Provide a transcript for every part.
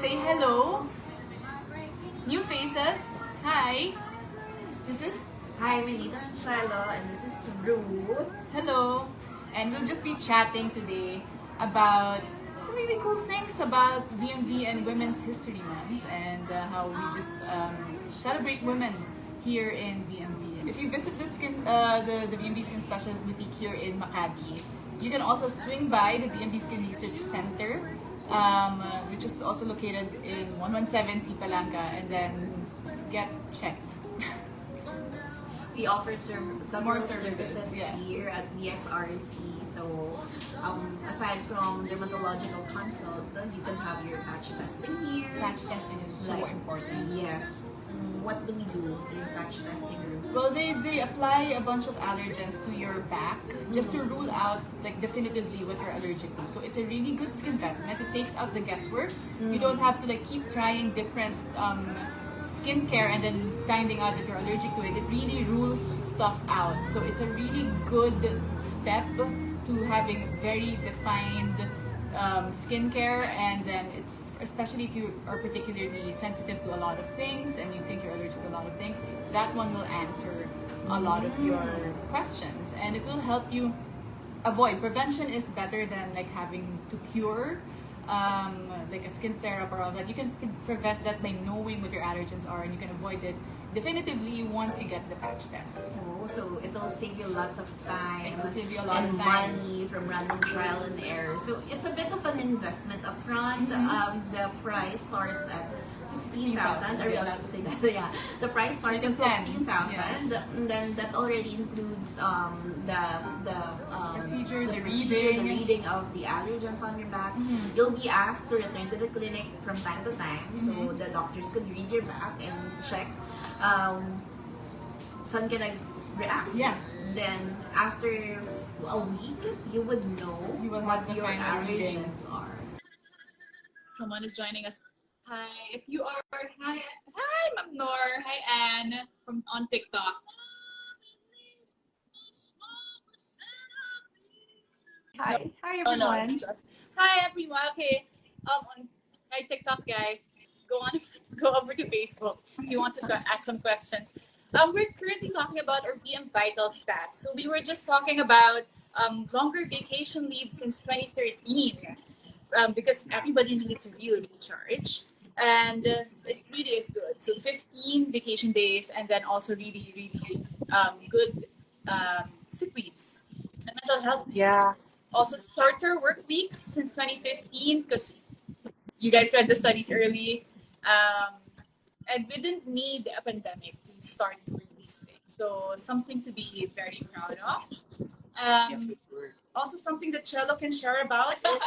say hello. New faces. Hi. This is Hi, my name is Shiloh and this is Rue. hello. And we'll just be chatting today about some really cool things about VMV and Women's History Month and how we just celebrate women here in VMV. If you visit the VMV Skin Specialist Boutique here in Maccabi, you can also swing by the VMV Skin Research Center, which is also located in 117 C Palanga, and then get checked. We offer some more services, services yeah. here at VSRC. So, aside from dermatological consult, you can have your patch testing here. Patch testing is so important. Yes. What do we do in patch testing room? Well, they apply a bunch of allergens to your back just to rule out like definitively what you're allergic to. So it's a really good skin investment. It takes out the guesswork. You don't have to like keep trying different skincare and then finding out that you're allergic to it. It really rules stuff out. So it's a really good step to having very defined skincare, and then it's especially if you are particularly sensitive to a lot of things and you think you're allergic to a lot of things, that one will answer a lot of your questions, and it will help you avoid. Prevention is better than like having to cure, like a skin flare up or all that. You can prevent that by knowing what your allergens are, and you can avoid it definitively once you get the patch test. So it'll save you lots of time It will save you a lot and of time. money from random trial and error. So it's a bit of an investment upfront. The price starts at 16,000. Are we allowed to say that? Yeah. The price starts at 16,000. Yeah. And then that already includes the Procedure, the procedure, reading. the reading of the allergens on your back. You'll be asked to return to the clinic from time to time, so the doctors could read your back and check saan ka nag-react. Yeah. Then after a week, you would know You will what have the your final reading. allergens are. Someone is joining us. Hi, if you are, hi, Ma'am Nor, hi Anne from on TikTok. Hi Oh, no. everyone. Hi everyone. Okay, on my TikTok guys, go over to Facebook if you want to ask some questions. We're currently talking about our VMVital stats. So we were just talking about longer vacation leave since 2013, because everybody needs a real recharge, and it really is good. So 15 vacation days, and then also really good sick leaves and mental health leaves. Yeah. Also shorter work weeks since 2015, because you guys read the studies early, and we didn't need a pandemic to start doing these things. So something to be very proud of. Also something that Cello can share about is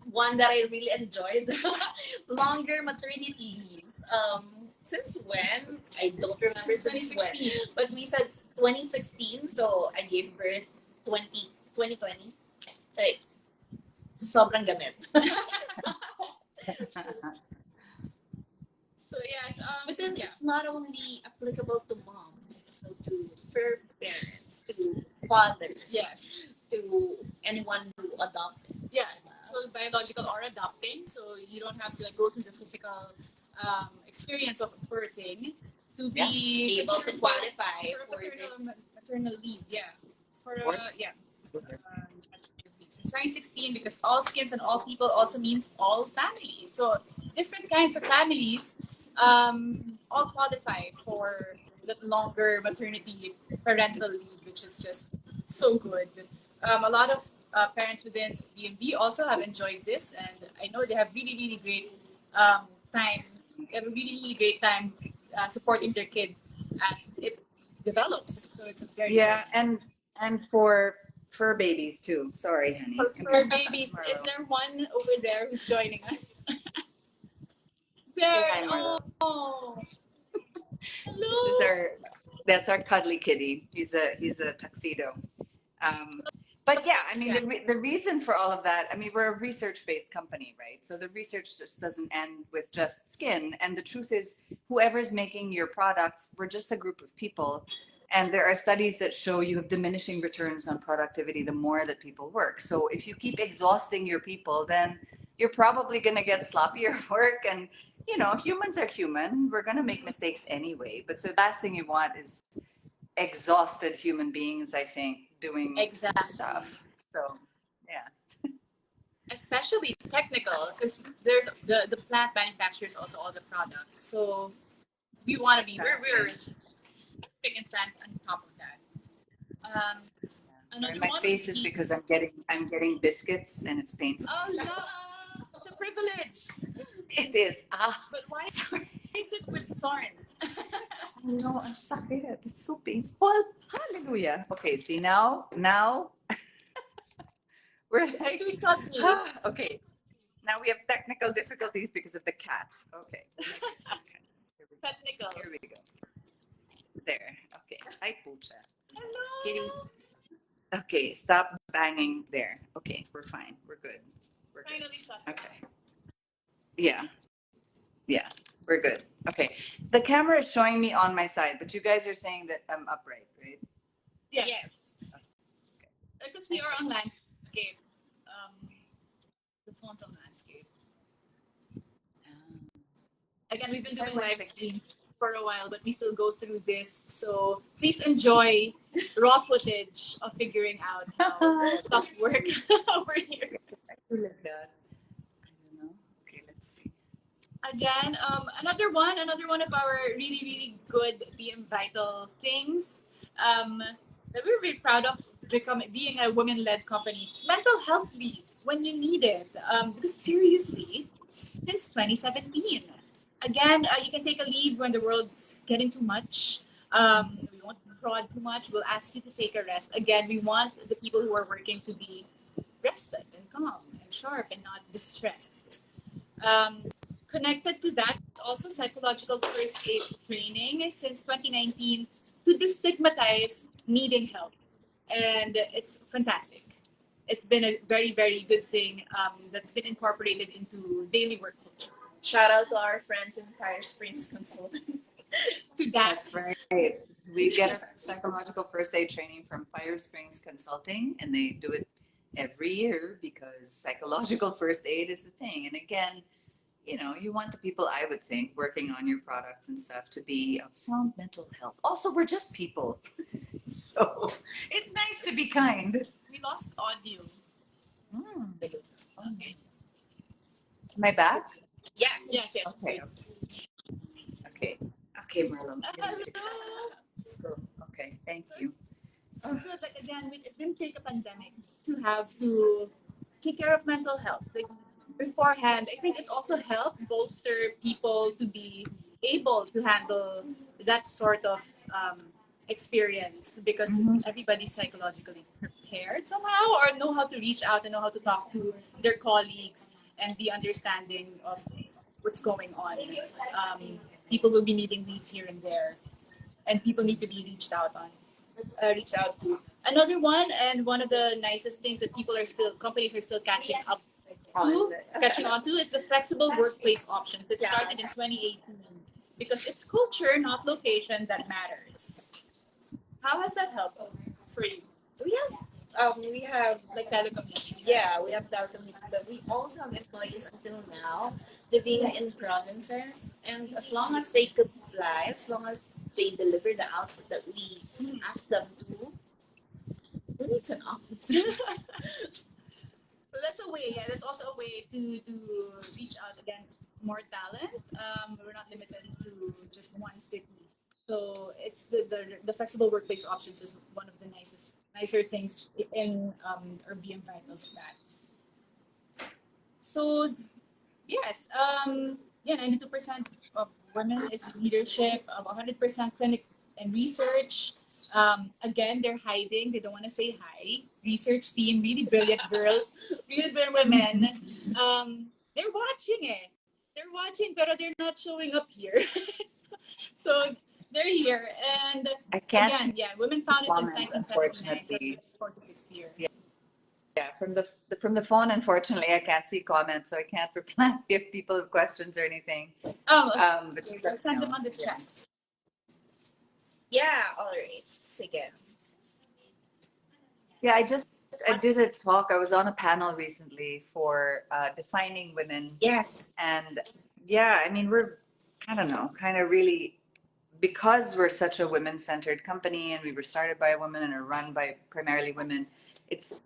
One that I really enjoyed, longer maternity leaves. Since when? I don't remember since when. 2016. But we said 2016, so I gave birth 2020. So, sobrang gamit. So yes, But then it's not only applicable to moms, so to fur parents, to fathers, yes, to anyone who adopted. yeah. So biological or adopting, so you don't have to like go through the physical experience of birthing to be Able to considered qualify for for a this. maternal leave. Yeah, for Fourth? yeah. Since 2016, because all skins and all people also means all families. So different kinds of families all qualify for the longer maternity parental leave, which is just so good. A lot of parents within BMV also have enjoyed this, and I know they have really great time. They have a really great time supporting their kid as it develops. So it's a very Yeah, and for fur babies too. Sorry, honey. for babies. Is there one over there who's joining us? There. Hi, Marlo. Oh. This Hello. is that's our cuddly kitty. He's a tuxedo. But yeah, I mean, the reason for all of that, I mean, we're a research-based company, right? So the research just doesn't end with just skin. And the truth is, whoever's making your products, we're just a group of people. And there are studies that show you have diminishing returns on productivity the more that people work. So if you keep exhausting your people, then you're probably going to get sloppier work. And, you know, humans are human. We're going to make mistakes anyway. But so the last thing you want is exhausted human beings, I think, doing stuff. So, yeah. Especially technical, because there's the plant manufactures also all the products. So we want to be we're big and stand on top of that. Sorry, Another my one face would is be- because I'm getting biscuits and it's painful. Oh no, it's a privilege. It is. But why Sorry. is it with thorns? No, I'm sorry. It's so painful. Hallelujah. Okay, see now we're like, Sweet got me. okay. Now we have technical difficulties because of the cat. Okay. Technical. Here we go. There. Okay. Hi, Pucha. Hello. Kitty. Okay, stop banging there. Okay, we're fine. We're good. We're good. Finally stopped. Okay. Yeah. Yeah, we're good. Okay. The camera is showing me on my side, but you guys are saying that I'm upright, right? Yes. Because we are on landscape. The phone's on landscape. Again, we've been doing live streams for a while, but we still go through this. So please enjoy raw footage of figuring out how stuff work over here. I feel like that. I don't know. Okay, let's see. Again, another one of our really, really good VMVital things that we're very proud of being a women-led company. Mental health leave when you need it. Because seriously, since 2017, again, you can take a leave when the world's getting too much. We won't prod too much. We'll ask you to take a rest. Again, we want the people who are working to be rested and calm and sharp and not distressed. Connected to that, also psychological first aid training since 2019 to destigmatize needing help. And it's fantastic. It's been a very, very good thing that's been incorporated into daily work culture. Shout out to our friends in Fire Springs Consulting. To that. That's right. We get a psychological first aid training from Fire Springs Consulting, and they do it every year because psychological first aid is the thing. And again, you know, you want the people, I would think, working on your products and stuff to be of sound mental health. Also, we're just people. So it's nice to be kind. We lost audio. Okay. Am I back? Yes. Yes. Okay. Okay, Marlon. Hello. Okay, thank you. Good. Like again, it didn't take a pandemic to have to take care of mental health. Like beforehand, I think it also helped bolster people to be able to handle that sort of experience because everybody's psychologically prepared somehow or know how to reach out and know how to talk to their colleagues and be understanding of what's going on. People will be needing leads here and there, and people need to be reached out to. Another one, and one of the nicest things that companies are still catching on to is the flexible workplace options. It started in 2018 because it's culture, not location, that matters. How has that helped for you? We have Like telecommunications? Yeah, we have telecommunications, but we also have employees until now living in provinces, and as long as they could fly, as long as they deliver the output that we ask them to, who needs an office? So that's a way. Yeah, that's also a way to reach out again more talent. We're not limited to just one city. So it's the flexible workplace options is one of the nicer things in our VMVital stats. So yes, 92% of women is leadership, of 100% clinic and research. Again, they're hiding. They don't want to say hi. Research team, really brilliant girls, really brilliant women. They're watching it. They're watching, but they're not showing up here. So they're here. And I can't again, women founded since comments, 1979, so unfortunately. 46th year. Yeah, from the phone, unfortunately, I can't see comments, so I can't reply if people have questions or anything. Oh, But just we'll let send me them know. on the chat. Yeah, all right. Sige. Yeah, I just I did a talk. I was on a panel recently for defining women. Yes. And yeah, I mean, we're, I don't know, kind of really, because we're such a women-centered company and we were started by a woman and are run by primarily women, it's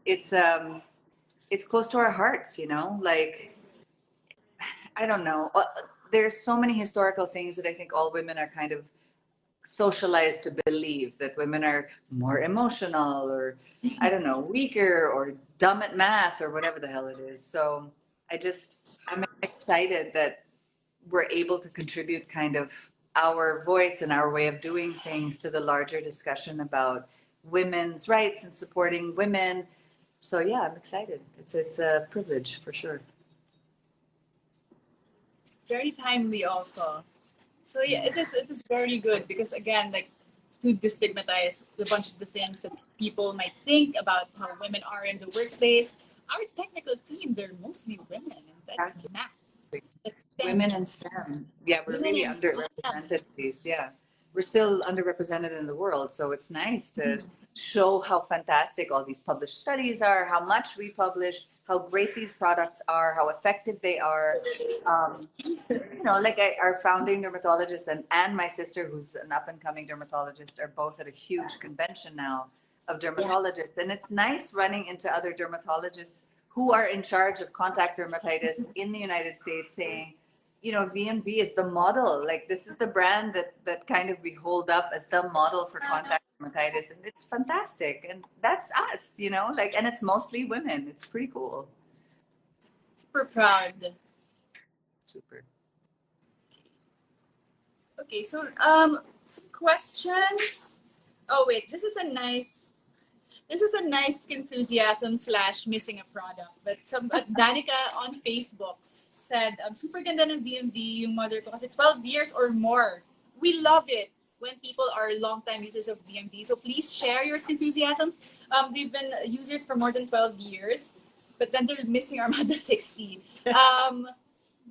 close to our hearts, you know? Like, I don't know. There's so many historical things that I think all women are kind of socialized to believe, that women are more emotional or, I don't know, weaker or dumb at math or whatever the hell it is. So I'm excited that we're able to contribute kind of our voice and our way of doing things to the larger discussion about women's rights and supporting women. So yeah, I'm excited. It's a privilege for sure. Very timely also. So yeah, it is very good because again, like to destigmatize a bunch of the things that people might think about how women are in the workplace. Our technical team, they're mostly women, and that's math. That's STEM. Women in STEM. Yeah, we're Women really in STEM. underrepresented, please. Yeah. We're still underrepresented in the world. So it's nice to show how fantastic all these published studies are, how much we publish, how great these products are, how effective they are. You know, like our founding dermatologist and my sister, who's an up and coming dermatologist, are both at a huge convention now of dermatologists. And it's nice running into other dermatologists who are in charge of contact dermatitis in the United States saying, you know, VMV is the model. Like, this is the brand that kind of we hold up as the model for contact dermatitis. And it's fantastic. And that's us, you know, like, and it's mostly women. It's pretty cool. Super proud. Super. Okay, so some questions. Oh wait, this is a nice enthusiasm / missing a product. But some Danica on Facebook said, super ganda ng VMV, yung mother ko kasi 12 years or more. We love it when people are long-time users of VMV. So please share your enthusiasms. They've been users for more than 12 years, but then they're missing Armada 60.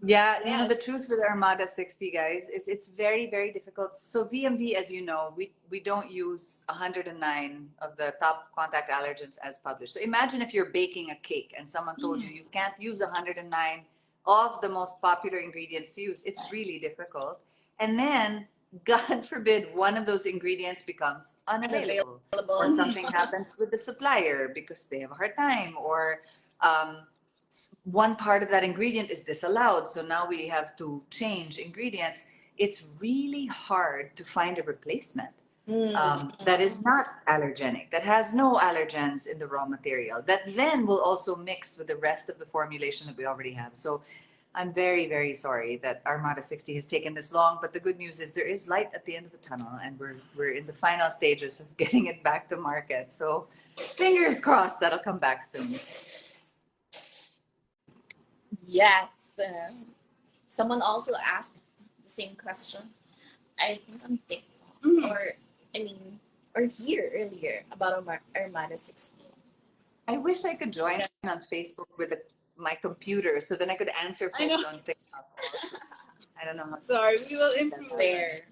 Yeah, you know, the Yes. truth with Armada 60, guys, is it's very, very difficult. So VMV, as you know, we don't use 109 of the top contact allergens as published. So imagine if you're baking a cake and someone told you can't use 109 of the most popular ingredients to use. It's really difficult. And then, God forbid, one of those ingredients becomes unavailable, or something happens with the supplier because they have a hard time, or one part of that ingredient is disallowed, so now we have to change ingredients. It's really hard to find a replacement that is not allergenic, that has no allergens in the raw material, that then will also mix with the rest of the formulation that we already have. So I'm very, very sorry that Armada 60 has taken this long, but the good news is there is light at the end of the tunnel, and we're in the final stages of getting it back to market. So fingers crossed that'll come back soon. Yes. Someone also asked the same question. I think on TikTok or here earlier about Armada 60. I wish I could join on Facebook with my computer so then I could answer folks on TikTok also. I don't know how. Sorry, we will improve. There.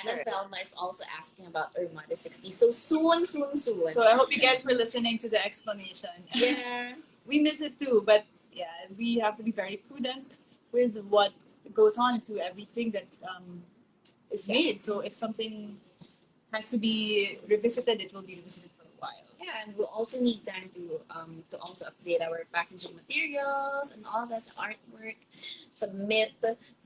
Anna Pelma is also asking about Armada 60. So soon. So I hope you guys were listening to the explanation. Yeah. We miss it too, but yeah, we have to be very prudent with what goes on into everything that is made. So if something has to be revisited, it will be revisited for a while. Yeah, and we'll also need time to also update our packaging materials and all that artwork, submit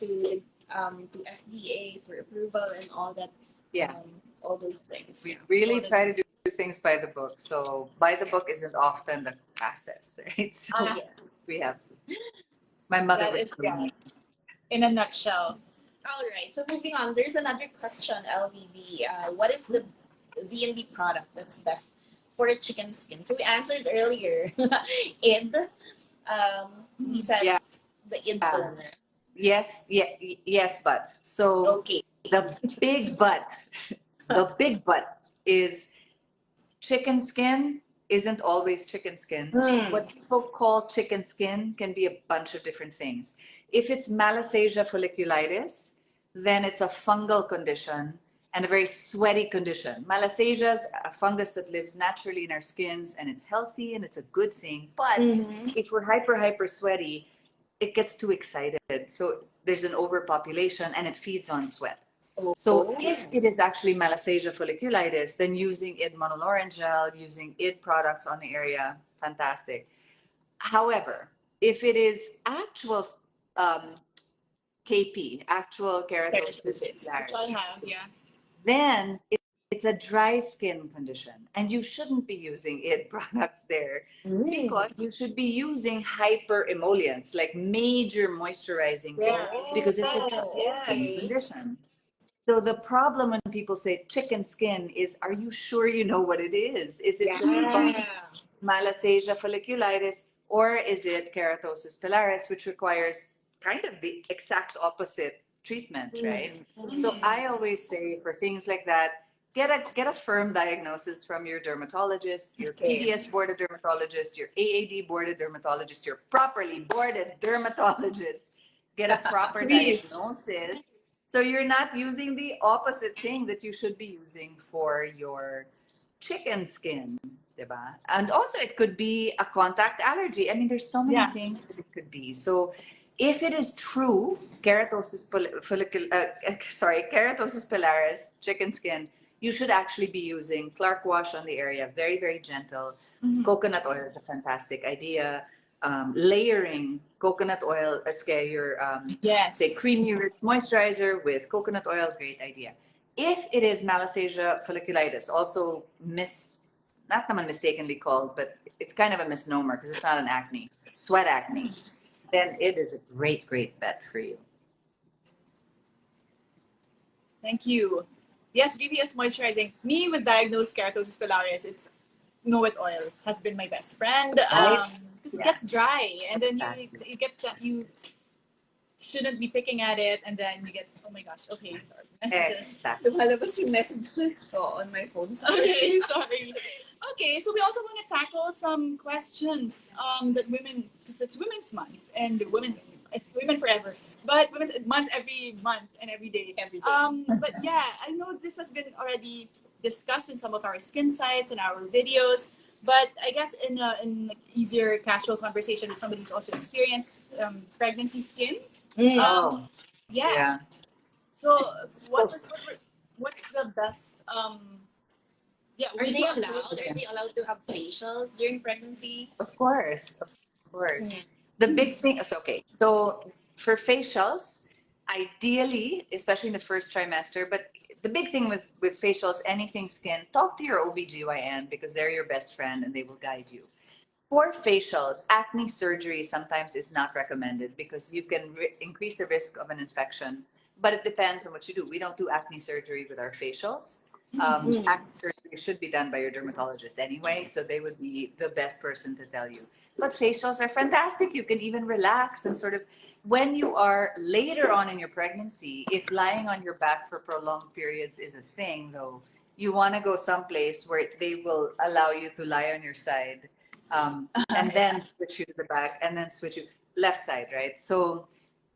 to FDA for approval and all that. Yeah. All those things. We really try to do things by the book. So by the book isn't often the fastest, right? So we have. My mother That would is, scream me. in a nutshell. All right. So moving on, there's another question, LVB. What is the VMB product that's best for a chicken skin? So we answered earlier. Id. We said the Id toner. Yes, but. So Okay. the big but is chicken skin isn't always chicken skin. What people call chicken skin can be a bunch of different things. If it's Malassezia folliculitis, then it's a fungal condition and a very sweaty condition. Malassezia is a fungus that lives naturally in our skins, and it's healthy and it's a good thing. But if we're hyper sweaty, it gets too excited. So there's an overpopulation and it feeds on sweat. So if it is actually Malassezia folliculitis, then using id monolaurin gel, using id products on the area, fantastic. However, if it is actual KP, actual keratosis, Which I have, yeah. then it's a dry skin condition, and you shouldn't be using id products there because you should be using hyper emollients, like major moisturizing things, because it's a dry skin condition. So the problem when people say chicken skin is, are you sure you know what it is? Is it just Malassezia folliculitis, or is it keratosis pilaris, which requires kind of the exact opposite treatment, right? So I always say for things like that, get a firm diagnosis from your dermatologist, your PDS boarded dermatologist, your AAD boarded dermatologist, your properly boarded dermatologist. Get a proper diagnosis. So you're not using the opposite thing that you should be using for your chicken skin, diba? And also it could be a contact allergy. I mean, there's so many things that it could be. So if it is true, keratosis pilaris, chicken skin, you should actually be using Clark wash on the area, very, very gentle. Coconut oil is a fantastic idea. Layering coconut oil as your say creamy rich moisturizer with coconut oil, great idea. If it is Malassezia folliculitis, also not naman mistakenly called, but it's kind of a misnomer because it's not an acne, sweat acne, then it is a great, great bet for you. Thank you. Yes, VVS moisturizing. Me with diagnosed keratosis pilaris, it's know it oil has been my best friend. Because it gets dry, and then you get that you shouldn't be picking at it, and then you get, oh my gosh, okay, sorry, messages. Lumalabas yung messages ko on my phone. Okay, sorry. Okay, so we also want to tackle some questions that women, because it's Women's Month, and women forever, but Women's Month every month and every day. But yeah, I know this has been already discussed in some of our Skinsights and our videos, but I guess in like easier casual conversation with somebody who's also experienced pregnancy skin. Yeah. So what's the best? Are they allowed to have facials during pregnancy? Of course, of course. The big thing is, okay, so for facials, ideally, especially in the first trimester, but the big thing with facials, anything skin, talk to your OBGYN because they're your best friend and they will guide you. For facials, acne surgery sometimes is not recommended because you can increase the risk of an infection, but it depends on what you do. We don't do acne surgery with our facials. Acne surgery should be done by your dermatologist anyway, so they would be the best person to tell you. But facials are fantastic. You can even relax and sort of, when you are later on in your pregnancy, if lying on your back for prolonged periods is a thing, though, you want to go someplace where they will allow you to lie on your side, and then switch you to the back, and then switch you left side, right? So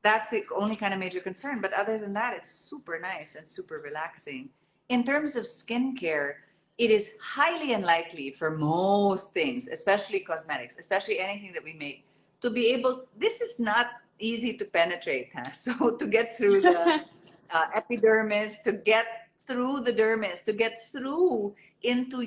that's the only kind of major concern. But other than that, it's super nice and super relaxing. In terms of skincare, it is highly unlikely for most things, especially cosmetics, especially anything that we make, to be able, this is not easy to penetrate. Huh? So to get through the epidermis, to get through the dermis, to get through into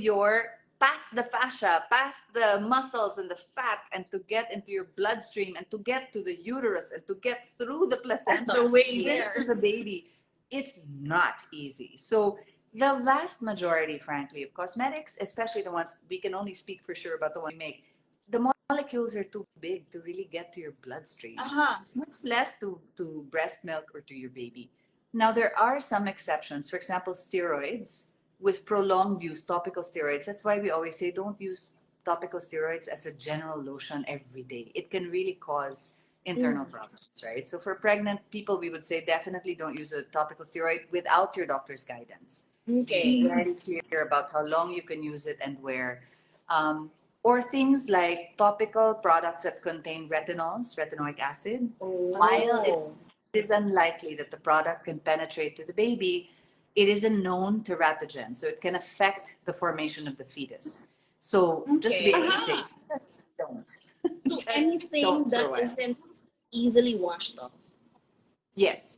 past the fascia, past the muscles and the fat, and to get into your bloodstream, and to get to the uterus, and to get through the placenta, the way there to the baby. It's not easy. So the vast majority, frankly, of cosmetics, especially the ones, we can only speak for sure about the ones we make, the molecules are too big to really get to your bloodstream. Much less to breast milk or to your baby. Now, there are some exceptions. For example, steroids with prolonged use, topical steroids. That's why we always say don't use topical steroids as a general lotion every day. It can really cause internal problems, right? So for pregnant people, we would say definitely don't use a topical steroid without your doctor's guidance. Okay. Be very clear about how long you can use it and where. Or things like topical products that contain retinoic acid. While it is unlikely that the product can penetrate to the baby, it is a known teratogen, so it can affect the formation of the fetus. So just to be Okay. extra safe, don't. So Just anything don't for a that while. isn't easily washed off. Yes,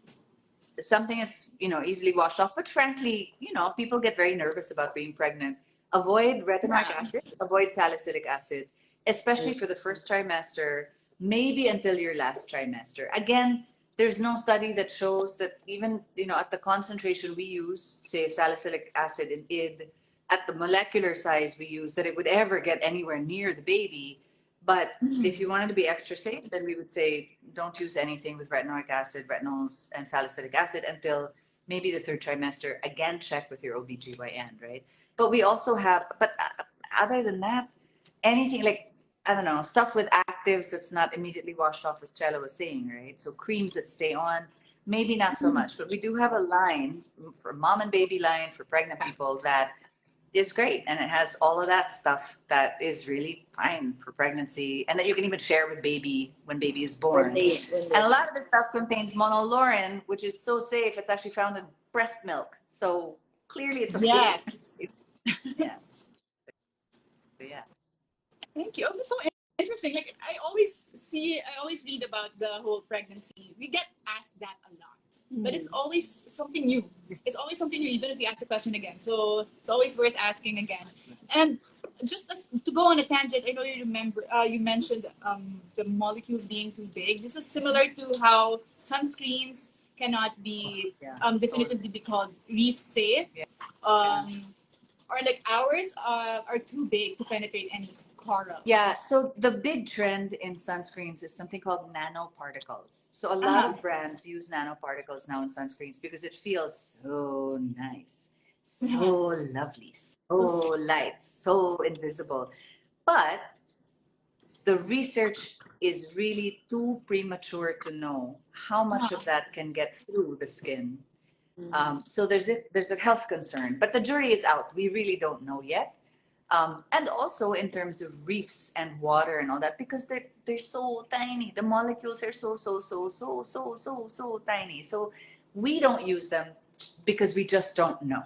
something that's easily washed off. But frankly, people get very nervous about being pregnant. Avoid retinoic Yeah. acid, avoid salicylic acid, especially for the first trimester, maybe until your last trimester. Again, there's no study that shows that even at the concentration we use, say salicylic acid in id, at the molecular size we use, that it would ever get anywhere near the baby. But if you wanted to be extra safe, then we would say don't use anything with retinoic acid, retinols, and salicylic acid until maybe the third trimester. Again, check with your OBGYN, right? But we also have, but other than that, anything like, I don't know, stuff with actives that's not immediately washed off, as Chela was saying, right? So creams that stay on, maybe not so much. But we do have a line for mom and baby line for pregnant people that is great, and it has all of that stuff that is really fine for pregnancy, and that you can even share with baby when baby is born. And a lot of the stuff contains monolaurin, which is so safe. It's actually found in breast milk, so clearly it's a Yes. yeah. So, yeah. Thank you. Oh, so interesting. Like I always read about the whole pregnancy. We get asked that a lot, but it's always something new. It's always something new, even if you ask the question again. So it's always worth asking again. And just to go on a tangent, I know you remember you mentioned the molecules being too big. This is similar to how sunscreens cannot be definitively be called reef safe. Yeah. Or like ours are too big to penetrate any coral. Yeah, so the big trend in sunscreens is something called nanoparticles. So a lot of brands use nanoparticles now in sunscreens because it feels so nice, so lovely, so light, so invisible. But the research is really too premature to know how much of that can get through the skin. So there's a health concern, but the jury is out. We really don't know yet. And also in terms of reefs and water and all that, because they're so tiny. The molecules are so tiny. So we don't use them because we just don't know.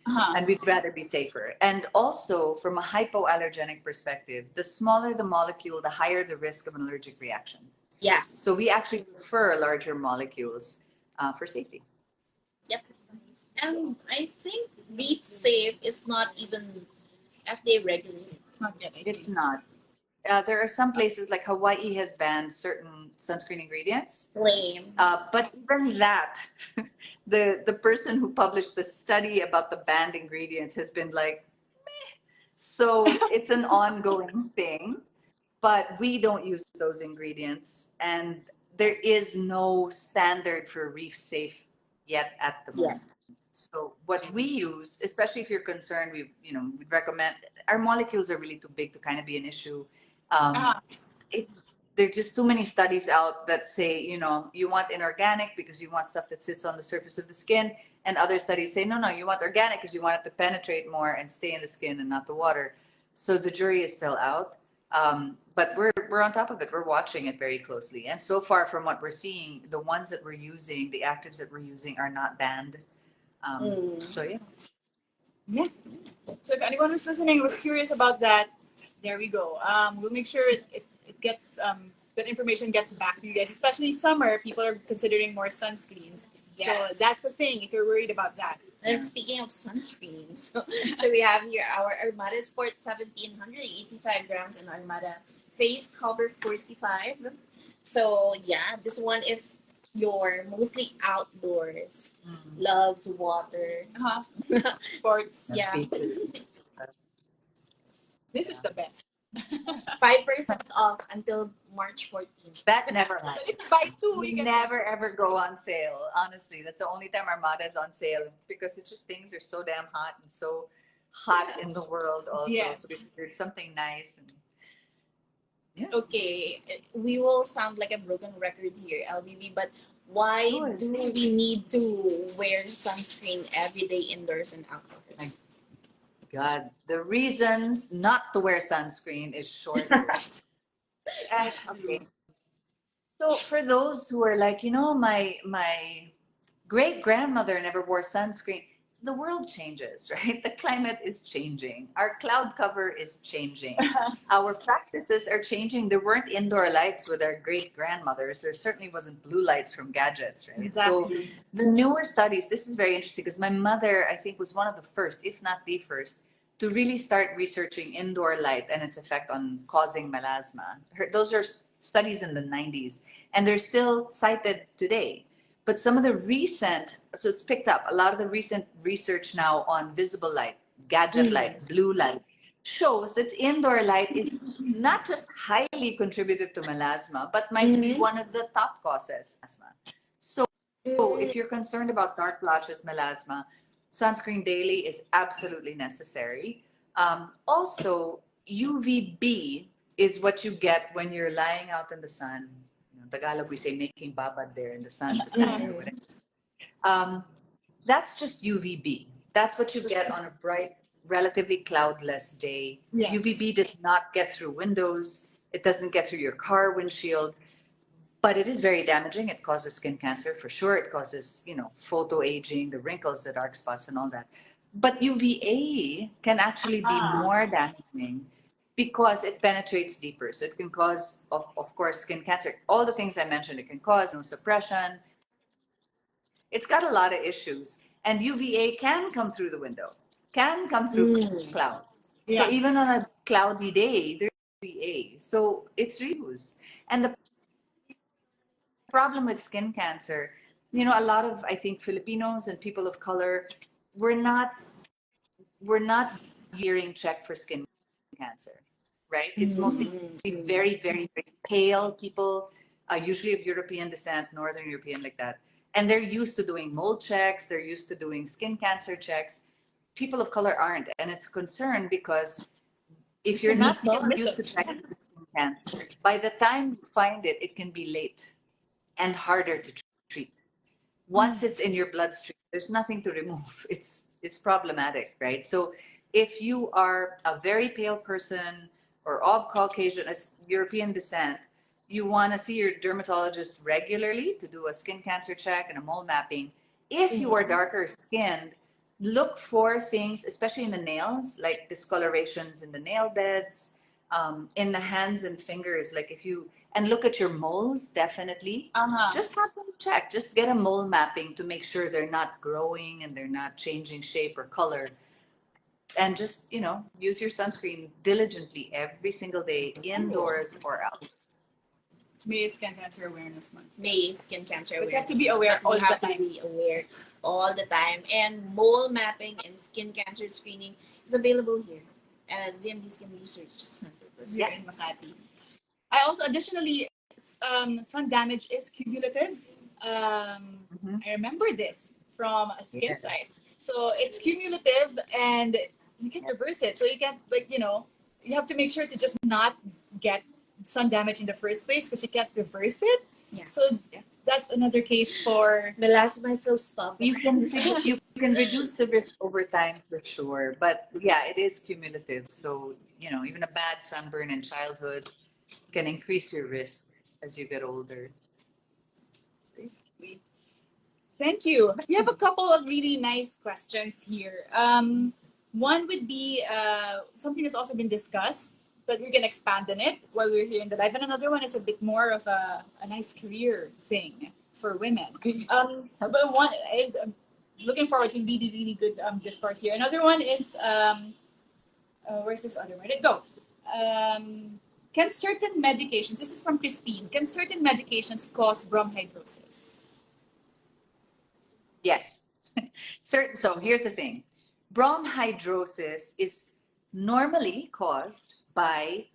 And we'd rather be safer. And also from a hypoallergenic perspective, the smaller the molecule, the higher the risk of an allergic reaction. Yeah. So we actually prefer larger molecules for safety. Yep. And I think reef safe is not even FDA regulated. Not yet, I It's think. not. There are some places like Hawaii has banned certain sunscreen ingredients. Lame. But even that, the person who published the study about the banned ingredients has been like, meh. So it's an ongoing thing, but we don't use those ingredients, and there is no standard for reef safe yet at the moment. So what we use, especially if you're concerned, we'd recommend, our molecules are really too big to kind of be an issue. There are just too many studies out that say, you want inorganic because you want stuff that sits on the surface of the skin. And other studies say, no, you want organic because you want it to penetrate more and stay in the skin and not the water. So the jury is still out. But we're on top of it. We're watching it very closely. And so far from what we're seeing, the ones that we're using, the actives that we're using are not banned. So yeah. Yeah. So if anyone who's listening was curious about that, there we go. We'll make sure it gets that information gets back to you guys. Especially summer, people are considering more sunscreens. Yes. So that's the thing. If you're worried about that. And speaking of sunscreens, so we have here our Armada Sport 1785 grams and Armada Face Cover 45. So yeah, this one if you're mostly outdoors, loves water, Sports. yeah, This is the best. 5% off until March 14th. That never So happens. if you buy two, We you can never ever go on sale. Honestly, that's the only time Armada is on sale because it's just things are so damn hot and so hot in the world also. Yes. So we figured something nice and Okay, we will sound like a broken record here, LBB, but why Sure. do we need to wear sunscreen every day indoors and outdoors? God, the reasons not to wear sunscreen is shorter. Okay. So for those who are like, my great grandmother never wore sunscreen. the world changes, right? The climate is changing. Our cloud cover is changing. Our practices are changing. There weren't indoor lights with our great grandmothers. There certainly wasn't blue lights from gadgets, right? So Exactly. the newer studies, this is very interesting because my mother, I think, was one of the first, if not the first, to really start researching indoor light and its effect on causing melasma. Those are studies in the 90s, and they're still cited today. But some of the recent, so it's picked up, a lot of the recent research now on visible light, gadget light, blue light, shows that indoor light is not just highly contributed to melasma, but might be one of the top causes of melasma. So if you're concerned about dark blotches, melasma, sunscreen daily is absolutely necessary. Also, UVB is what you get when you're lying out in the sun. You know, Tagalog, we say making babad there in the sun to tan or whatever. That's just UVB. That's what you get on a bright, relatively cloudless day. Yes. UVB does not get through windows. It doesn't get through your car windshield, but it is very damaging. It causes skin cancer for sure. It causes, photo aging, the wrinkles, the dark spots, and all that. But UVA can actually be more damaging because it penetrates deeper. So it can cause, of course, skin cancer. All the things I mentioned, it can cause no suppression. It's got a lot of issues. And UVA can come through the window, can come through clouds. Yeah. So even on a cloudy day, there's UVA. So it's reuse. And the problem with skin cancer, a lot of, I think, Filipinos and people of color, we're not hearing check for skin cancer, right? It's mostly very, very, very pale people, usually of European descent, Northern European, like that. And they're used to doing mold checks, they're used to doing skin cancer checks. People of color aren't. And it's a concern because if you're not used to checking for skin cancer, by the time you find it, it can be late and harder to treat. Once it's in your bloodstream, there's nothing to remove. It's problematic, right? So if you are a very pale person or of Caucasian, European descent, you want to see your dermatologist regularly to do a skin cancer check and a mole mapping. If you are darker skinned, look for things, especially in the nails, like discolorations in the nail beds, in the hands and fingers. Like and look at your moles, definitely. Just have them check. Just get a mole mapping to make sure they're not growing and they're not changing shape or color. And just, use your sunscreen diligently every single day, indoors or out. May Skin Cancer Awareness Month. May Skin Cancer Awareness. We have to be aware Month. all We have the to time. be aware all the time. And mole mapping and skin cancer screening is available here at VMB Skin Research Center. Here in Makati. I also additionally, sun damage is cumulative. I remember this from Skinsights. So it's cumulative and you can reverse it. So you can't you have to make sure to just not get sun damage in the first place because you can't reverse it. Yeah. So that's another case for melasma is so stubborn. You can reduce the risk over time for sure, but yeah, it is cumulative. So even a bad sunburn in childhood can increase your risk as you get older. basically. Thank you. We have a couple of really nice questions here. One would be something that's also been discussed, but we're going to expand on it while we're here in the live. And another one is a bit more of a nice career thing for women. But one, I'm looking forward to really, really good discourse here. Another one is, where's this other one? Let go. Can certain medications, this is from Christine, can certain medications cause bronchidrosis? Yes. So here's the thing. Bronchidrosis is normally caused by,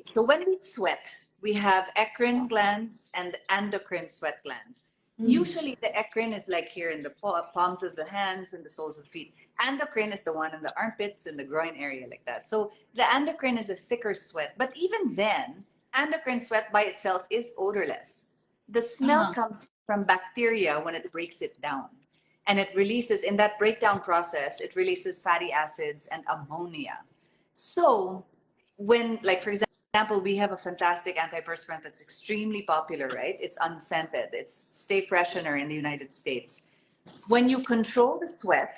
so when we sweat, we have eccrine glands and endocrine sweat glands. Usually the eccrine is like here in the palms of the hands and the soles of the feet. Endocrine is the one in the armpits and the groin area like that. So the endocrine is a thicker sweat, but even then, endocrine sweat by itself is odorless. The smell comes from bacteria when it breaks it down. And it releases, in that breakdown process, it releases fatty acids and ammonia. So when, like for example, we have a fantastic antiperspirant that's extremely popular, right? It's unscented. It's Stay Freshener in the United States. When you control the sweat,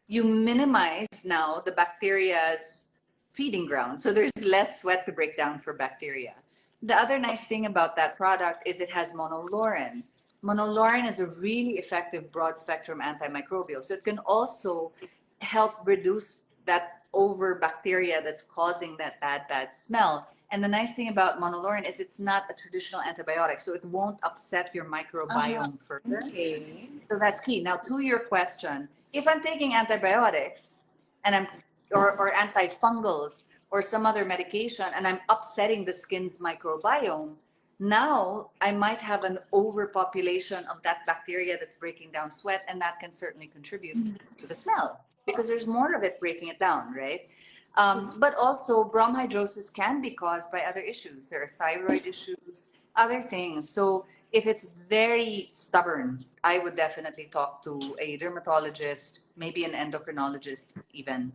you minimize now the bacteria's feeding ground. So there's less sweat to break down for bacteria. The other nice thing about that product is it has monolaurin. Monolaurin is a really effective broad spectrum antimicrobial. So it can also help reduce that over bacteria that's causing that bad smell. And the nice thing about monolaurin is it's not a traditional antibiotic, so it won't upset your microbiome further. Okay. So that's key. Now, to your question, if I'm taking antibiotics and or antifungals or some other medication and I'm upsetting the skin's microbiome, now I might have an overpopulation of that bacteria that's breaking down sweat, and that can certainly contribute to the smell because there's more of it breaking it down, right? But also, bromhidrosis can be caused by other issues. There are thyroid issues, other things. So if it's very stubborn, I would definitely talk to a dermatologist, maybe an endocrinologist even.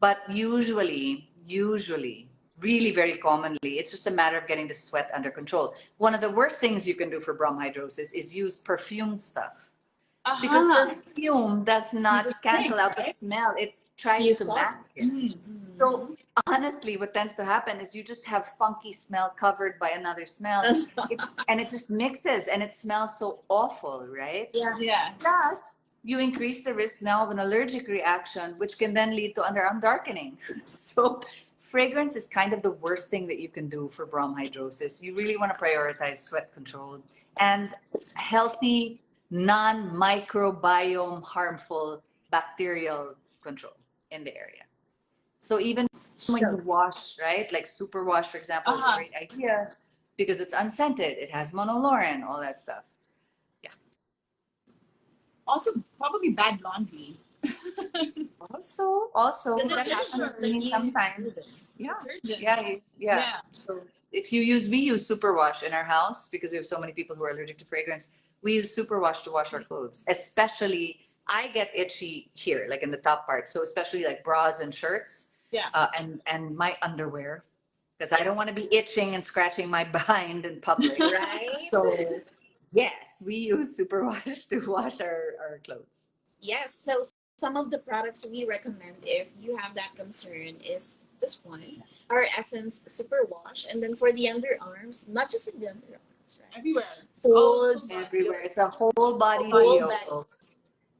But usually, really very commonly, it's just a matter of getting the sweat under control. One of the worst things you can do for bromhidrosis is use perfumed stuff. Because perfume does not cancel out the smell. It tries to mask it. So honestly, what tends to happen is you just have funky smell covered by another smell, and it just mixes and it smells so awful, right? Yeah. Yeah. Plus, you increase the risk now of an allergic reaction, which can then lead to underarm darkening. So fragrance is kind of the worst thing that you can do for bromhidrosis. You really want to prioritize sweat control and healthy, non-microbiome harmful bacterial control in the area. So even when you wash, right? Like superwash, for example, is a great idea because it's unscented. It has monolaurin, all that stuff. Also, probably bad laundry. Also The that detergent happens to that me you sometimes. use. Yeah. Detergent. Yeah. Yeah. So if you use, we use superwash in our house because we have so many people who are allergic to fragrance. We use superwash to wash our clothes, especially I get itchy here, like in the top part. So especially like bras and shirts. Yeah. And my underwear, because I don't want to be itching and scratching my behind in public. Right? So yes, we use superwash to wash our clothes. Yes. So some of the products we recommend if you have that concern is this one, our Essence Super Wash, and then for the underarms, not just in the underarms, right? Everywhere. Folds, Everywhere. It's a whole body Whole deal. body.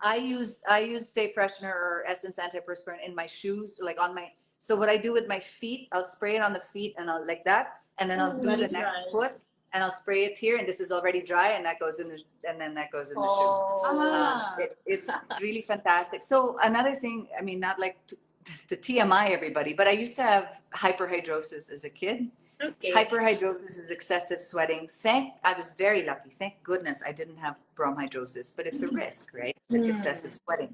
I use Stay Freshener or Essence Antiperspirant in my shoes, like on my. So what I do with my feet, I'll spray it on the feet and I'll like that, and then I'll do Let the it next dry. foot and I'll spray it here, and this is already dry, and that goes in the, and then that goes in the shoe. It's really fantastic. So another thing, I mean, not like the TMI everybody, but I used to have hyperhidrosis as a kid. Okay. Hyperhidrosis is excessive sweating. I was very lucky. Thank goodness I didn't have bromhidrosis, but it's a risk, right? It's excessive sweating.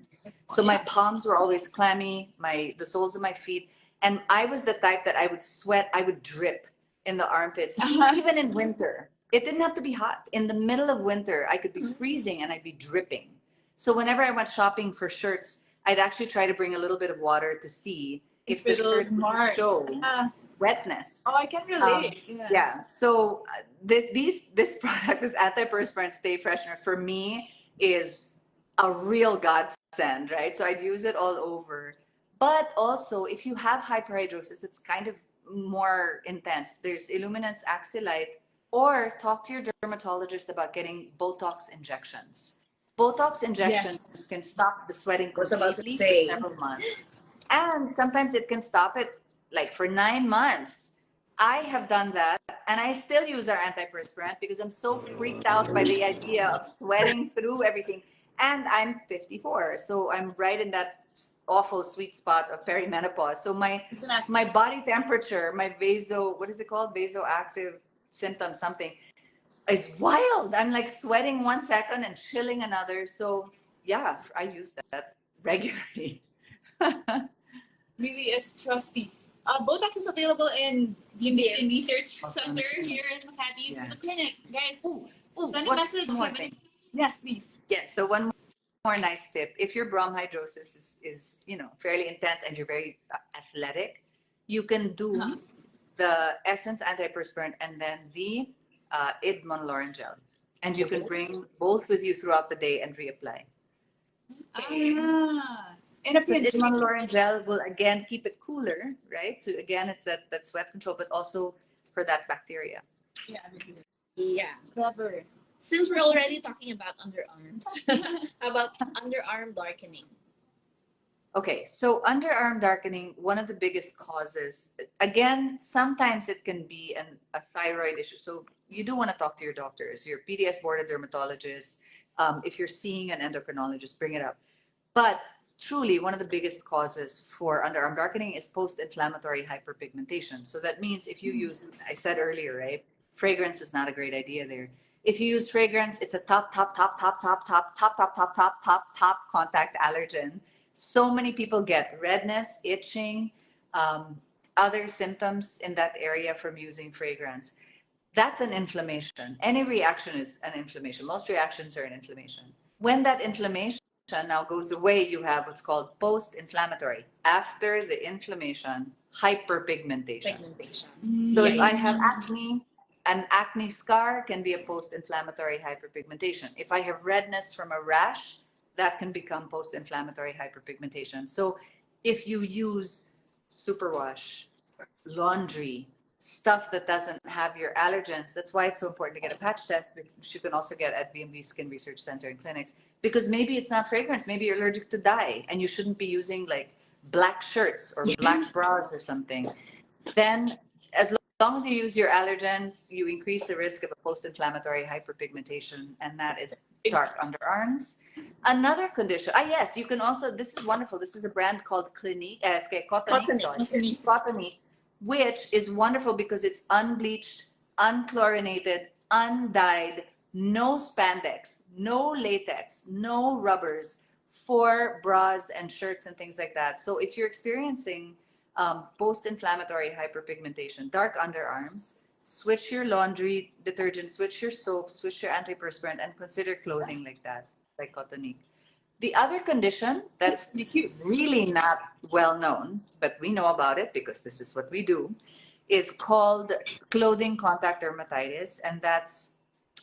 So my palms were always clammy, the soles of my feet, and I was the type that I would sweat, I would drip in the armpits, even in winter. It didn't have to be hot. In the middle of winter, I could be freezing and I'd be dripping. So whenever I went shopping for shirts, I'd actually try to bring a little bit of water to see if the It'll shirt would mark. show wetness. Oh, I can relate. Yeah. So this product, this antiperspirant Stay Freshener, for me is a real godsend, right? So I'd use it all over. But also, if you have hyperhidrosis, it's kind of more intense. There's Illuminance Axilite, or talk to your dermatologist about getting Botox injections. Botox injections can stop the sweating Was about to completely say. for several months. And sometimes it can stop it like for 9 months. I have done that, and I still use our antiperspirant because I'm so freaked out by the idea of sweating through everything. And I'm 54, so I'm right in that awful sweet spot of perimenopause. So my body temperature, my what is it called? Vasoactive symptom something is wild. I'm like sweating 1 second and chilling another. So yeah, I use that regularly. Really is trusty. Botox is available in VMVital Research Center here in Makati. So the clinic, guys, send a one message. more thing. Yes, please. Yes. So one more nice tip: if your bromhidrosis is fairly intense and you're very athletic, you can do the Essence Antiperspirant and then the Id Monolaurin Gel, and you can bring both with you throughout the day and reapply. Ah. And a Because pinch. Immunoloran gel will again keep it cooler, right? So again, it's that sweat control, but also for that bacteria. Yeah. Clever. Since we're already talking about underarms, how about underarm darkening? Okay, so underarm darkening, one of the biggest causes, again, sometimes it can be a thyroid issue. So you do want to talk to your doctors, your PDS boarded dermatologist. If you're seeing an endocrinologist, bring it up. But truly, one of the biggest causes for underarm darkening is post-inflammatory hyperpigmentation. So that means if you use, I said earlier, right? Fragrance is not a great idea there. If you use fragrance, it's a top contact allergen. So many people get redness, itching, other symptoms in that area from using fragrance. That's an inflammation. Any reaction is an inflammation. Most reactions are an inflammation. When that inflammation now goes away, you have what's called post-inflammatory. After the inflammation, hyperpigmentation. Pigmentation. So Yeah, if I yeah. have acne, an acne scar can be a post-inflammatory hyperpigmentation. If I have redness from a rash, that can become post-inflammatory hyperpigmentation. So if you use superwash, laundry, stuff that doesn't have your allergens. That's why it's so important to get a patch test, which you can also get at VMV Skin Research Center and clinics, because maybe it's not fragrance, maybe you're allergic to dye and you shouldn't be using like black shirts or black bras or something. Then as long as you use your allergens, you increase the risk of a post-inflammatory hyperpigmentation, and that is dark underarms. Another condition, yes, you can also, this is wonderful. This is a brand called Cotonique, sorry, Cotonique, which is wonderful because it's unbleached, unchlorinated, undyed, no spandex, no latex, no rubbers for bras and shirts and things like that. So if you're experiencing post-inflammatory hyperpigmentation, dark underarms, switch your laundry detergent, switch your soap, switch your antiperspirant, and consider clothing like that, like Cotonique. The other condition that's really not well known, but we know about it because this is what we do, is called clothing contact dermatitis. And that's,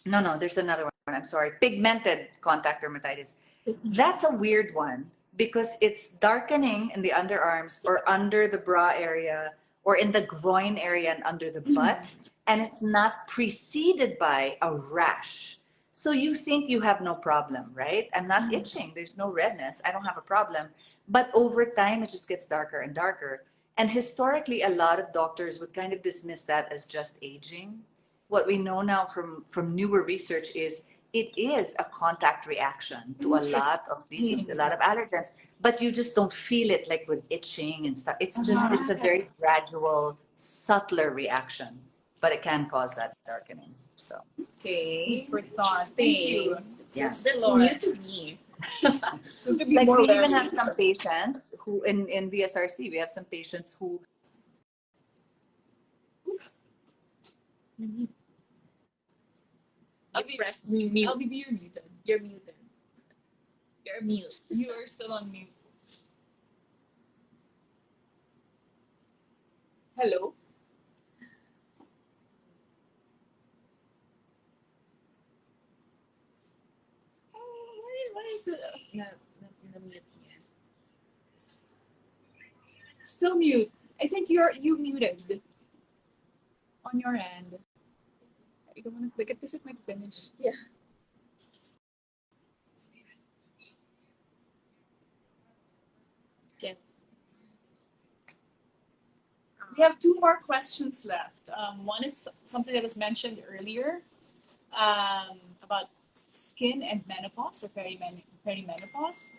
no, there's another one. I'm sorry, pigmented contact dermatitis. That's a weird one because it's darkening in the underarms or under the bra area or in the groin area and under the butt. And it's not preceded by a rash. So you think you have no problem, right? I'm not itching. There's no redness. I don't have a problem. But over time, it just gets darker and darker. And historically, a lot of doctors would kind of dismiss that as just aging. What we know now from newer research is it is a contact reaction to a lot of allergens, but you just don't feel it like with itching and stuff. It's a very gradual, subtler reaction, but it can cause that darkening. So Okay. For thought. Thank you. yeah. That's new to me. Like we even have some patients who in VSRC, we have some patients who You pressed mute. LBB, you're muted. You're muted. You're mute. You are still on mute. Hello? Oh, why is the The mute again. still mute? I think you muted on your end. I don't want to click it because it might finish. Yeah. Okay. We have two more questions left. One is something that was mentioned earlier about skin and menopause or perimenopause.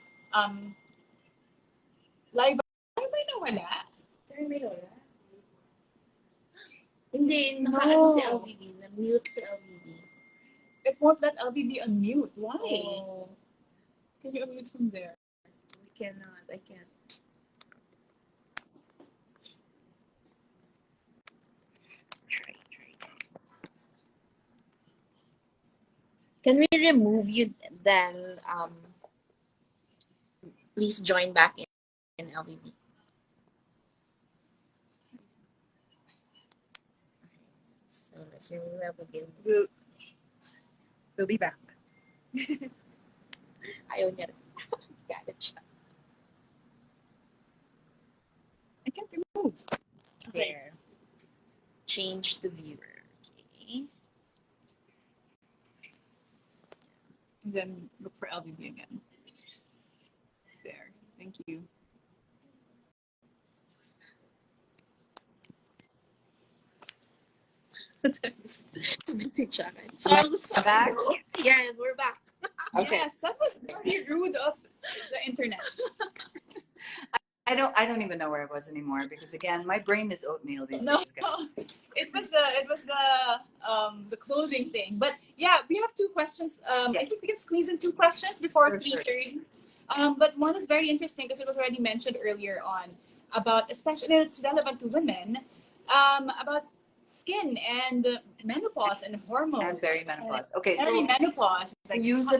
Live ba nawala? Hindi, No. naka-ano si LVB, na-mute si LVB. It won't let LBB unmute. Why? Oh, Can you unmute from there? we cannot, I can't. Try. Can we remove you then, please join back in LVB. So let's remove LVB. We'll be back. Ayaw niya. Got it siya. can't remove. Okay. There. Change to viewer. Okay. And then look for LVB again. There. Thank you. Message akin. Back? Yeah, we're back. Okay. Yes, that was very rude of the internet. I don't even know where I was anymore because again, my brain is oatmeal these No, days, guys. it was the clothing thing. But yeah, we have two questions. I Yes. think we can squeeze in two questions before For sure. 3:30. But one is very interesting because it was already mentioned earlier on about, especially it's relevant to women, about skin and menopause and hormones. And perimenopause. Okay, so Perimenopause. to use the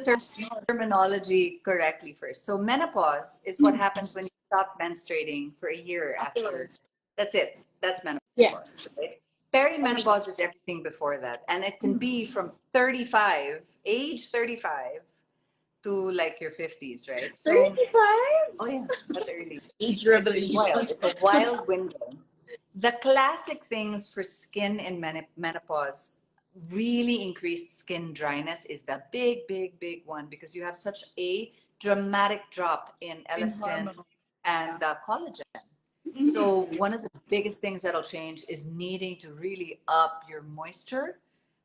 terminology correctly first. So menopause is what happens when you stop menstruating for a year afterwards. That's it. That's menopause. Yes. Right? Perimenopause is everything before that. And it can be from 35, age 35 to like your 50s, right? So, 35? oh yeah, that's early. Age It's revelation. wild. It's a wild window. The classic things for skin in menopause, really increased skin dryness is the big one because you have such a dramatic drop in elastin hormone. and collagen. So one of the biggest things that'll change is needing to really up your moisture,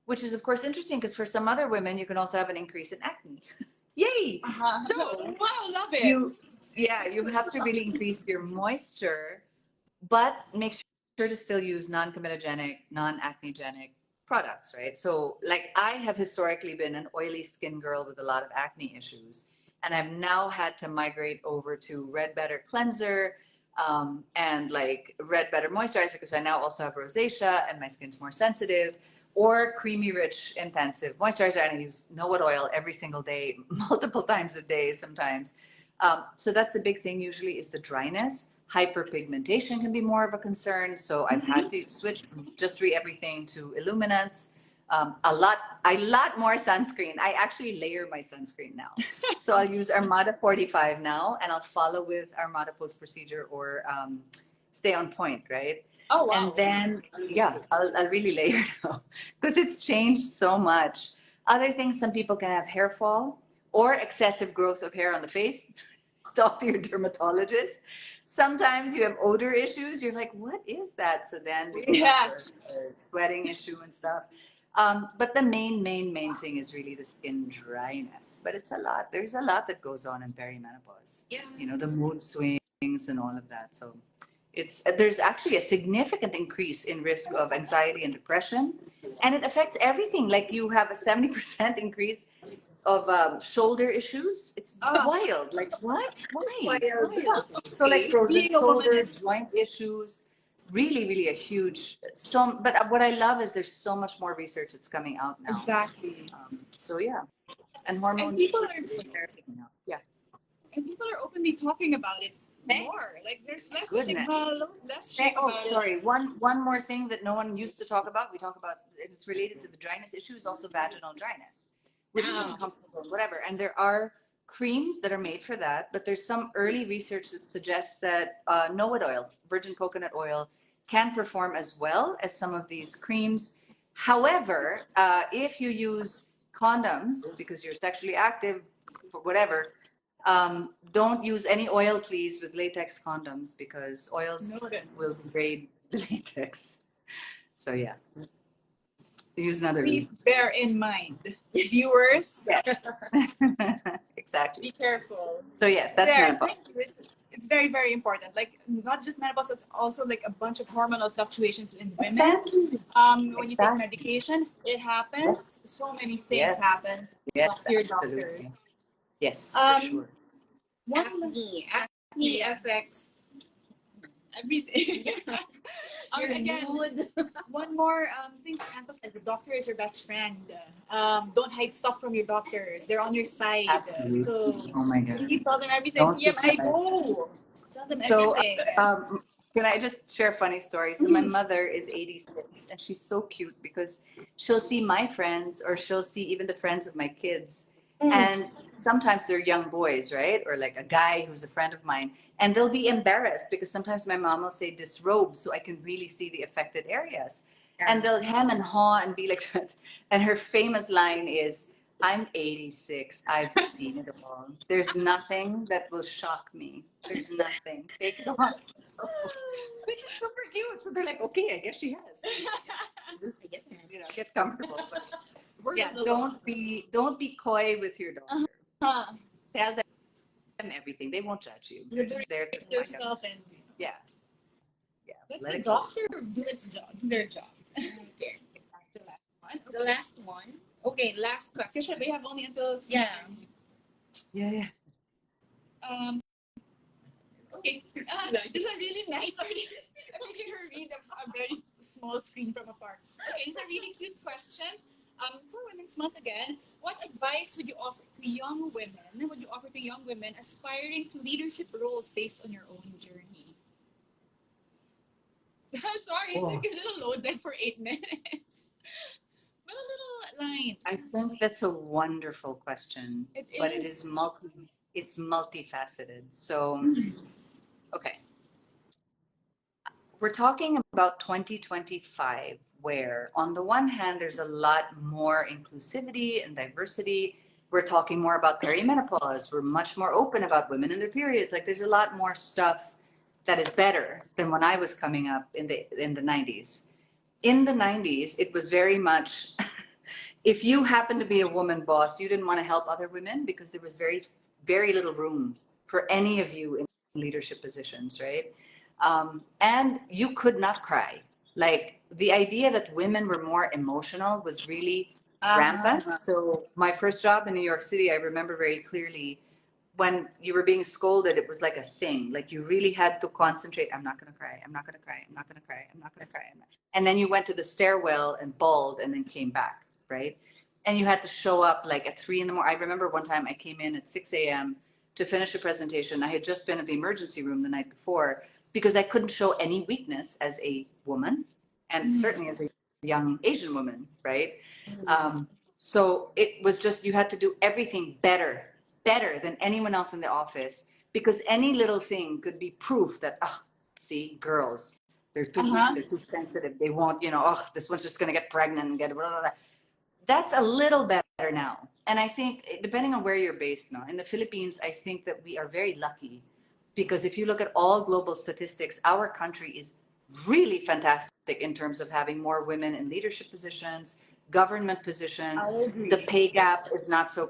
which is of course interesting because for some other women you can also have an increase in acne. Yay! So wow, love it. you have to really increase your moisture, but make sure to still use non-comedogenic, non-acnegenic products, right? So like I have historically been an oily skin girl with a lot of acne issues, and I've now had to migrate over to Red Better cleanser and like Red Better moisturizer because I now also have rosacea and my skin's more sensitive, or creamy rich intensive moisturizer, and I use no oil every single day, multiple times a day sometimes. So that's the big thing usually is the dryness. Hyperpigmentation can be more of a concern. So I've had to switch from just everything to illuminants. A lot more sunscreen. I actually layer my sunscreen now. So I'll use Armada 45 now, and I'll follow with Armada post procedure or Stay on Point, right? Oh wow. And then, yeah, I'll really layer now because it's changed so much. Other things, some people can have hair fall or excessive growth of hair on the face. Talk to your dermatologist. Sometimes you have odor issues. You're like, what is that? So then we Yeah. have a sweating issue and stuff. But the main thing is really the skin dryness. But it's a lot. There's a lot that goes on in perimenopause. Yeah. You know, the mood swings and all of that. So there's actually a significant increase in risk of anxiety and depression, and it affects everything. Like you have a 70% increase of shoulder issues. It's wild. Like what? Why? Wild. So like frozen Being a woman shoulders, is- joint issues, really a huge. So, but what I love is there's so much more research that's coming out now. Exactly. So yeah, and hormones. And people are Yeah. and people are openly talking about it Thanks. more. Like there's less Goodness. stigma, less shame Oh, about sorry. One more thing that no one used to talk about. We talk about it's related to the dryness issue is also vaginal dryness, which is uncomfortable, whatever. And there are creams that are made for that, but there's some early research that suggests that no oil, virgin coconut oil, can perform as well as some of these creams. However, if you use condoms because you're sexually active, for whatever, don't use any oil, please, with latex condoms because oils Noted. will degrade the latex. So yeah, use another. Please bear in mind, viewers. Yes. Exactly. Be careful. So yes, that's There, menopause. thank you. It's very important. Like not just menopause, it's also like a bunch of hormonal fluctuations in women. Exactly. When you take medication, it happens. So many things happen. Yes, Talk to your absolutely. doctor. Yes, for sure. One Acne affects everything. your Again, mood. one more thing to emphasize: the doctor is your best friend. Don't hide stuff from your doctors; they're on your side. Absolutely. So Oh my God. please tell them everything. Don't TMI, teach go. Tell them So, everything. can I just share a funny story? So my mother is 86 and she's so cute because she'll see my friends or she'll see even the friends of my kids And sometimes they're young boys, right? Or like a guy who's a friend of mine. And they'll be embarrassed because sometimes my mom will say disrobe so I can really see the affected areas. And they'll hem and haw and be like that. And her famous line is, I'm 86. I've seen it all. There's nothing that will shock me. There's nothing. Take it on. Which is super cute. So they're like, okay, I guess she has. Just, I guess get comfortable. But Word yeah, of the don't be coy with your daughter. law. Tell them everything. They won't judge you. They're just there to find out. Yourself and Yeah. Yeah. let Let the it go. doctor do its job, do their job. Okay. The last one. The last one. Okay, last question. Kasi we have only until Yeah. Yeah. Okay. This is a really nice artist. I'm making her read a very small screen from afar. Okay, it's a really cute question. For Women's Month again, what advice would you offer to young women? Would you offer to young women aspiring to leadership roles based on your own journey? Sorry, it's like a little loaded for 8 minutes. But a little line. I think that's a wonderful question. It But it is. is it's multifaceted. So okay. We're talking about 2025, where on the one hand, there's a lot more inclusivity and diversity. We're talking more about perimenopause. We're much more open about women and their periods. Like there's a lot more stuff that is better than when I was coming up in the 90s. In the 90s, it was very much if you happened to be a woman boss, you didn't want to help other women because there was very little room for any of you in leadership positions, right? And you could not cry. Like the idea that women were more emotional was really rampant. So my first job in New York City, I remember very clearly when you were being scolded, it was like a thing. Like you really had to concentrate. I'm not going to cry. I'm not going to cry. I'm not going to cry. I'm not going to cry. And then you went to the stairwell and bawled and then came back, right? And you had to show up like at 3 a.m. I remember one time I came in at 6 a.m. to finish a presentation. I had just been at the emergency room the night before because I couldn't show any weakness as a woman and certainly as a young Asian woman, right? So it was just, you had to do everything better than anyone else in the office because any little thing could be proof that, oh, see, girls, they're too weak, they're too sensitive. They won't, oh, this one's just going to get pregnant and get blah, blah, blah. That's a little better now. And I think depending on where you're based now, in the Philippines, I think that we are very lucky because if you look at all global statistics, our country is really fantastic in terms of having more women in leadership positions, government positions. The pay gap is not so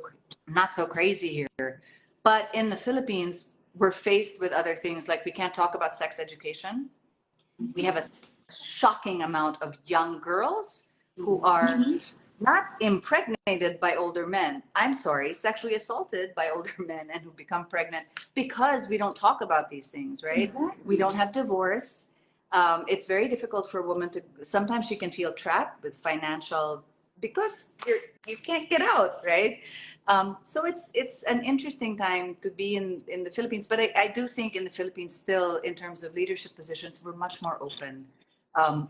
crazy here. But in the Philippines, we're faced with other things like we can't talk about sex education. We have a shocking amount of young girls who are not impregnated by older men. I'm sorry, sexually assaulted by older men and who become pregnant because we don't talk about these things, right? Exactly. We don't have divorce. It's very difficult for a woman to, sometimes she can feel trapped with financial, because you can't get out, right? So it's an interesting time to be in the Philippines, but I do think in the Philippines still, in terms of leadership positions, we're much more open.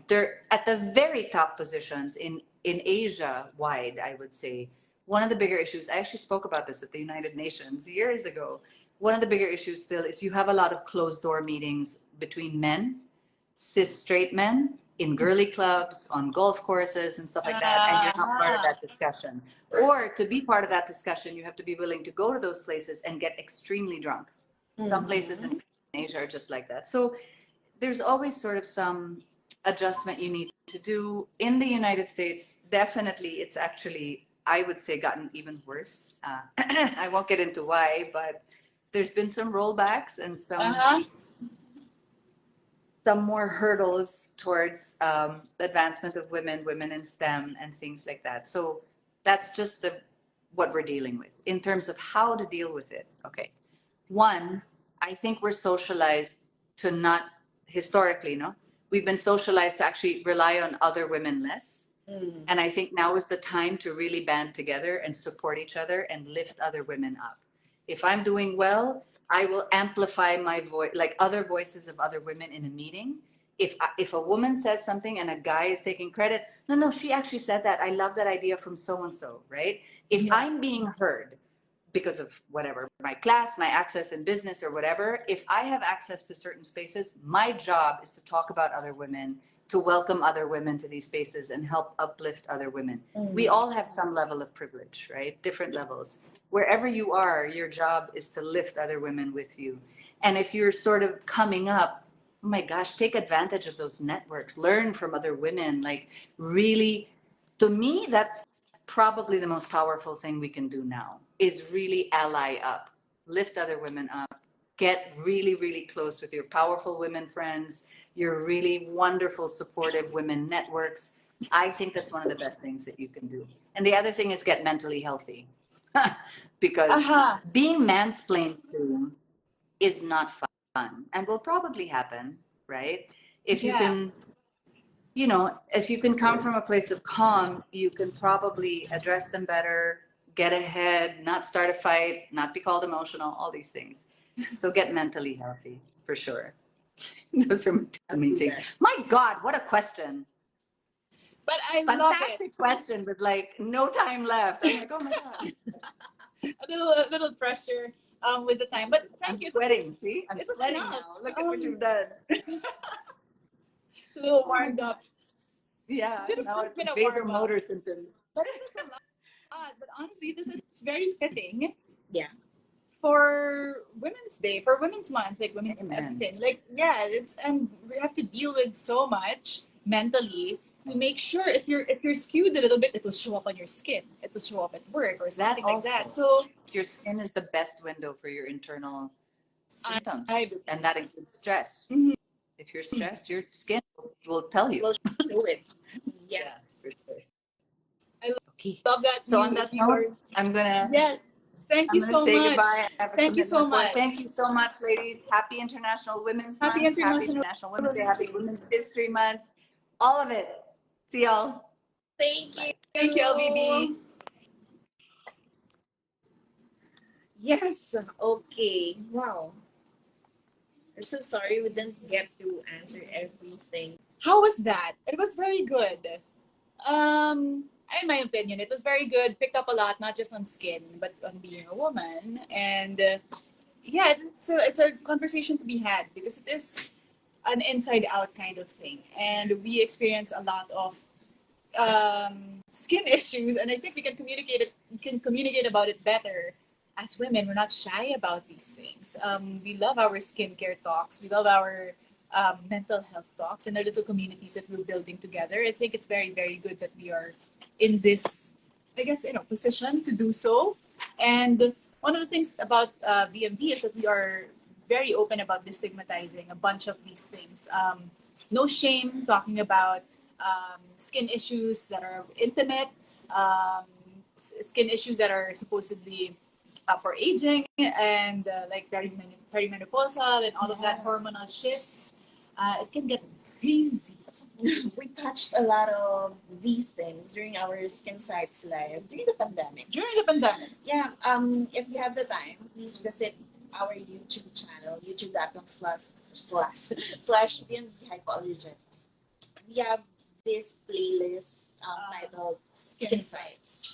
They're at the very top positions in Asia wide, I would say. One of the bigger issues, I actually spoke about this at the United Nations years ago. One of the bigger issues still is you have a lot of closed door meetings between men, cis straight men, in girly clubs, on golf courses and stuff like that, and you're not part of that discussion. Or to be part of that discussion, you have to be willing to go to those places and get extremely drunk. Some places in Asia are just like that. So there's always sort of some adjustment you need to do. In the United States, definitely it's actually, I would say, gotten even worse. I won't get into why, but there's been some rollbacks and some more hurdles towards the advancement of women in STEM and things like that. So that's just what we're dealing with in terms of how to deal with it. Okay. One, I think we're socialized to not, historically, no? We've been socialized to actually rely on other women less. And I think now is the time to really band together and support each other and lift other women up. If I'm doing well, I will amplify my voice, like other voices of other women in a meeting. If a woman says something and a guy is taking credit, no, she actually said that. I love that idea from so and so, right? If I'm being heard, because of whatever, my class, my access in business or whatever, if I have access to certain spaces, my job is to talk about other women, to welcome other women to these spaces and help uplift other women. We all have some level of privilege, right? Different levels. Wherever you are, your job is to lift other women with you. And if you're sort of coming up, oh my gosh, take advantage of those networks, learn from other women. Like, really, to me, that's probably the most powerful thing we can do now, is really ally up, lift other women up, get really, really close with your powerful women friends, your really wonderful, supportive women networks. I think that's one of the best things that you can do. And the other thing is get mentally healthy. Because being mansplained to is not fun and will probably happen, right? If you can, you know, if you can come from a place of calm, you can probably address them better, get ahead, not start a fight, not be called emotional, all these things. So get mentally healthy, for sure. Those are my two main things. My God, what a question. But I love it. Fantastic question with like no time left. I'm like, oh my God. A little pressure with the time. But thank I'm you. sweating, see? I'm It was sweating enough. now. Look at what you've done. It's a little warmed up. Yeah, Should have now just been it's a warm up. vasomotor symptoms. But it was a lot. But honestly, this is very fitting. Yeah. For Women's Day, for Women's Month, like women, Amen. everything. Like, yeah, it's, and we have to deal with so much mentally to make sure if you're skewed a little bit, it will show up on your skin. It will show up at work or something like that. So your skin is the best window for your internal symptoms, I and that includes stress. Mhm. If you're stressed, your skin will tell you. Will show it. Yeah. For sure. I Okay. love that. So on that note, I'm gonna Thank you so say much. goodbye. I have a Thank you so commitment for- much. Thank you so much, ladies. Happy International Women's Happy Month. International Happy National Women's Day. Happy Women's History Month. All of it. See y'all. Thank you. Thank you, LBB. Yes. Okay. Wow. I'm so sorry we didn't get to answer everything. How was that? It was very good. In my opinion, it was very good. Picked up a lot, not just on skin, but on being a woman. And yeah, it's a conversation to be had because it is an inside out kind of thing. And we experience a lot of skin issues, and I think we can communicate about it better as women. We're not shy about these things. We love our skincare talks. We love our mental health talks and the little communities that we're building together. I think it's very, very good that we are in this, I guess, position to do so. And one of the things about VMV is that we are very open about destigmatizing a bunch of these things. No shame talking about skin issues that are intimate, skin issues that are supposedly for aging and like perimenopausal and all of that hormonal shifts. It can get crazy. We touched a lot of these things during our Skinsights live during the pandemic. Yeah. If you have the time, please visit our YouTube channel, youtube.com// VMVital. We have this playlist titled Skinsights.